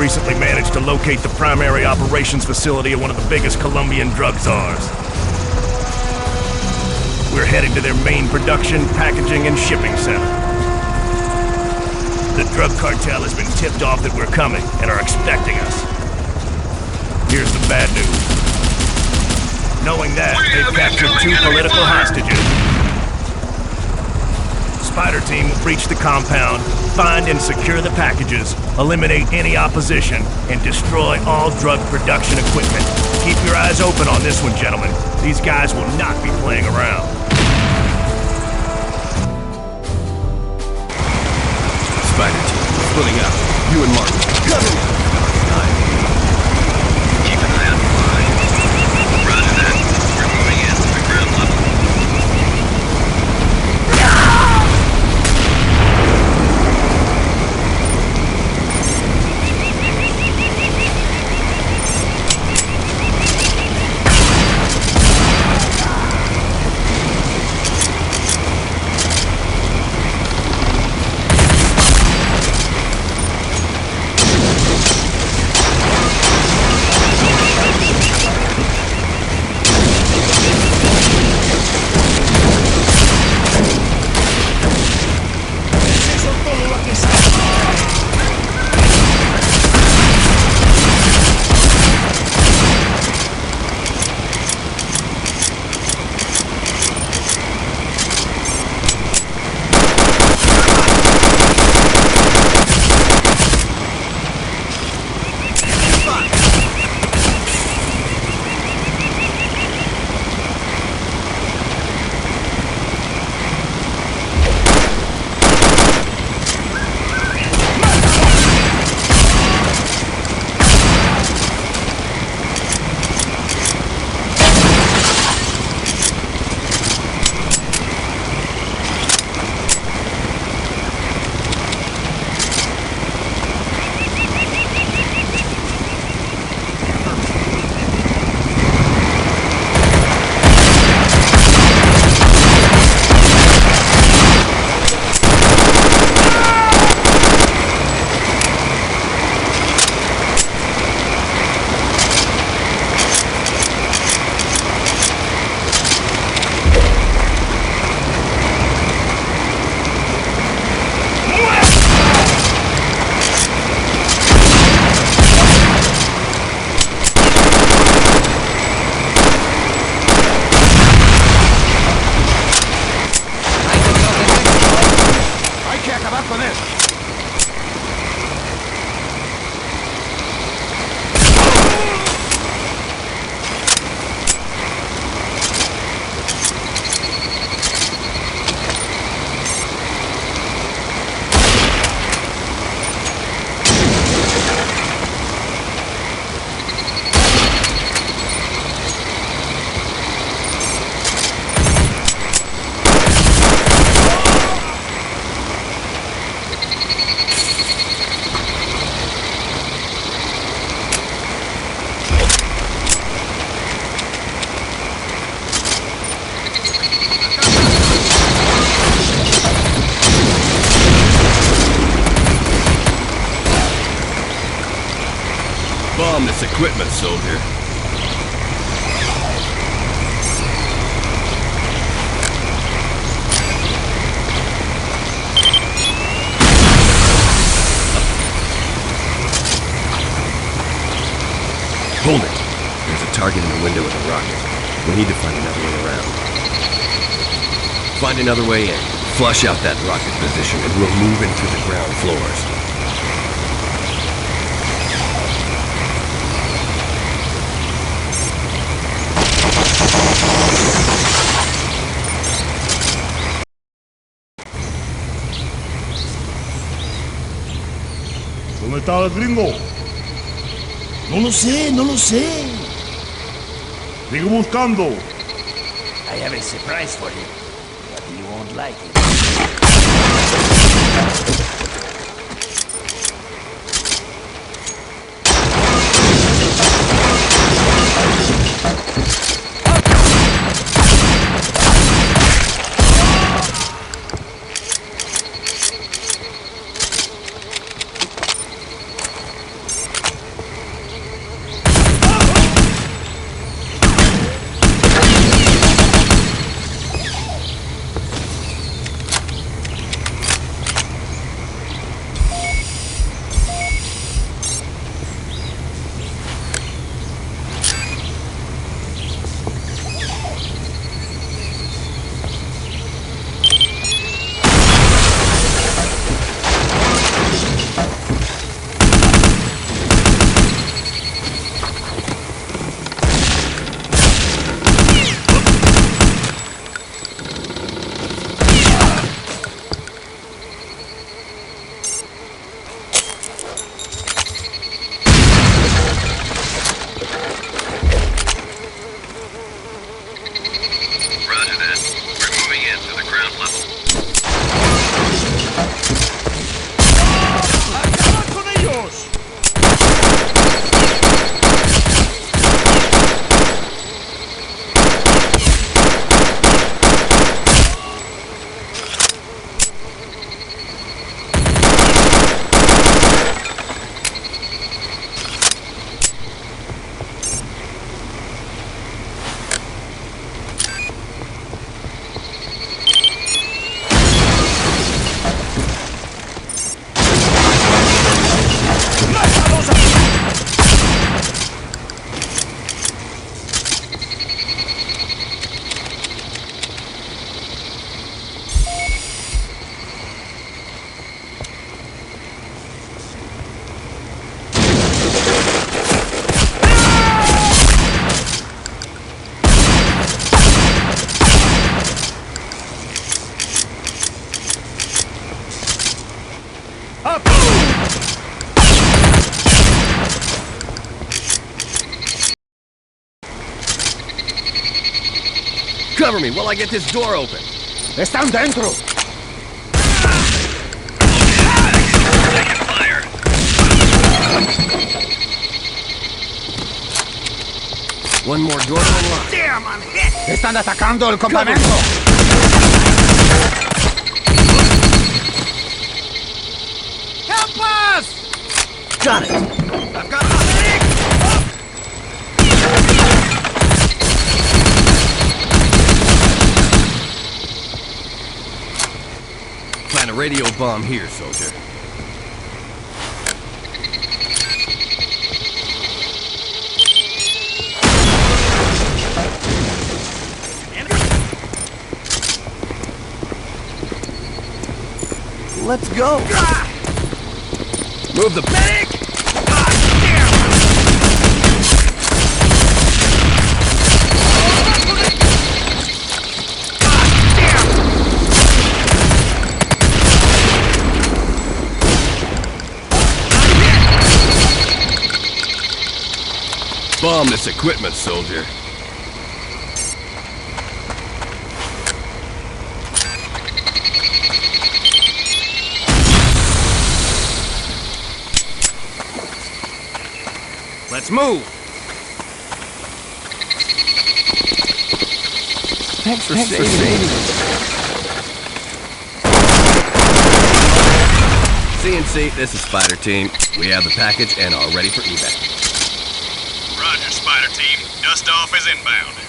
recently managed to locate the primary operations facility of one of the biggest Colombian drug czars. We're heading to their main production, packaging, and shipping center. The drug cartel has been tipped off that we're coming and are expecting us. Here's the bad news. Knowing that, they've captured 2 political hostages. Spider team will breach the compound, find and secure the packages, eliminate any opposition, and destroy all drug production equipment. Keep your eyes open on this one, gentlemen. These guys will not be playing around. Spider team, splitting up. You and Martin, cover me! Keep an eye on the line. Roger that. We're moving in to the ground level. Bomb this equipment, soldier. Hold it. There's a target in the window with a rocket. We need to find another way around. Find another way in. Flush out that rocket position and we'll move into the ground floors. ¿Dónde está el gringo? No lo sé, no lo sé. Sigo buscando. I have a surprise for you, but you won't like it. Cover me while I get this door open. Están dentro. Taking fire. One more door to unlock. Están atacando el campamento. Help us! Got it. I've got a medic! Plant a radio bomb here, soldier. Let's go. Move the medic. Bomb this equipment, soldier. Let's move. Thanks for saving me. CNC, this is Spider Team. We have the package and are ready for evac. Roger, Spider Team. Dust off is inbound.